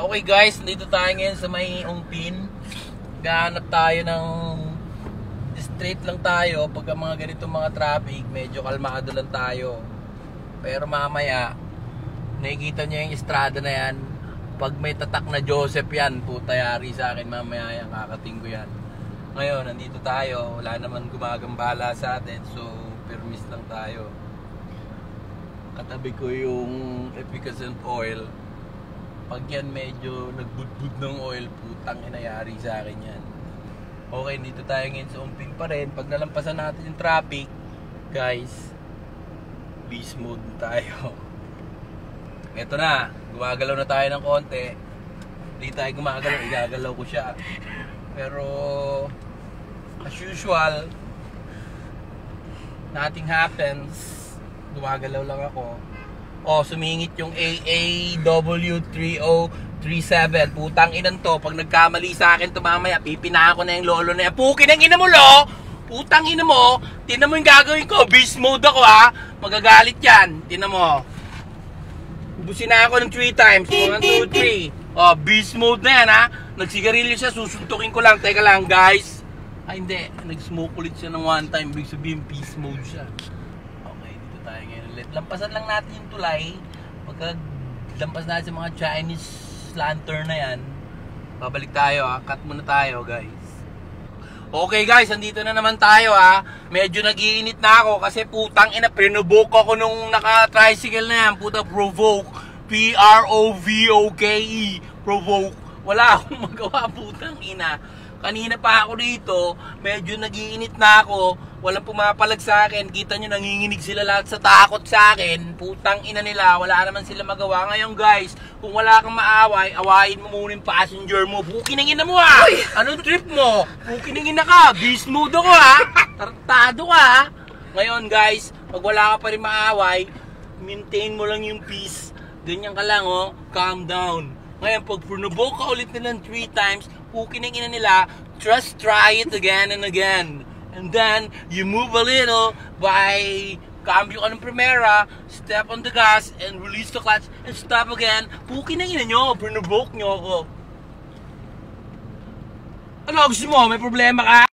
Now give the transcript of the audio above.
Okay guys, dito tayo ngayon sa may Ongpin. Gahanap tayo ng straight lang tayo. Pagka mga ganitong mga traffic, medyo kalmado lang tayo. Pero mamaya, nakikita nyo yung estrada na yan. Pag may tatak na Joseph yan, puta yari sa akin mamaya yan, kakating ko yan. Ngayon, nandito tayo. Wala naman gumagambala sa atin. So, permis lang tayo. Katabi ko yung efficacent oil. Pag yan medyo nagbudbud ng oil, putang inayari sa akin yan. Okay, dito tayo ngayon sa Ongpin pa rin. Pag nalampasan natin yung traffic, guys, beast mode tayo. Eto na, gumagalaw na tayo ng konti. Hindi tayo gumagalaw, igagalaw ko siya. Pero, as usual, nothing happens. Gumagalaw lang ako. Oh, sumingit yung AAW3037. Putang inan to. Pag nagkamali sa akin to mamaya, pipinahan ko na yung lolo na yan. Pukin ang ina mo, lo! Putang ina mo. Tinan mo yung gagawin ko. Beast mode ako, ha. Magagalit yan. Tinan mo. Ubusin na ako ng 3 times. 1, 2, 3. Oh, beast mode na yan, ha. Nagsigarilyo siya. Susuntukin ko lang. Teka lang, guys. Ay, hindi. Nag-smoke ulit siya ng 1 time. Big sabihin, beast mode siya. Tayo ngayon ulit. Lampasan lang natin yung tulay. Pagka lampas natin sa mga Chinese lantern na yan, babalik tayo, ha. Cut muna tayo, guys. Okay guys, andito na naman tayo, ha. Medyo nag-iinit na ako kasi putang ina, pinovoke ako nung naka-tricycle na yan. Puta, provoke. P-R-O-V-O-K-E. Provoke. Wala akong magawa, putang ina. Kanina pa ako dito, medyo nag-iinit na ako. Walang pumapalag sa akin. Kita nyo, nanginginig sila lahat sa takot sa akin. Putang ina nila. Wala naman sila magawa. Ngayon guys, kung wala kang maaway, awayin mo muna yung passenger mo. Pukinangin na mo, ha. Anong trip mo? Pukinangin na ka. Beast mode ako, ha. Tartado ka, ha. Ngayon guys, pag wala ka pa rin maaway, maintain mo lang yung peace. Ganyan ka lang, oh. Calm down. Ngayon, pag provoke ka ulit nilang 3 times, pukinangin na nila, just try it again and again. And then, you move a little by cambio ka ng primera, step on the gas, and release the clutch, and stop again. Pukin na ina nyo, provoke nyo ako. Ano gusto mo? May problema ka?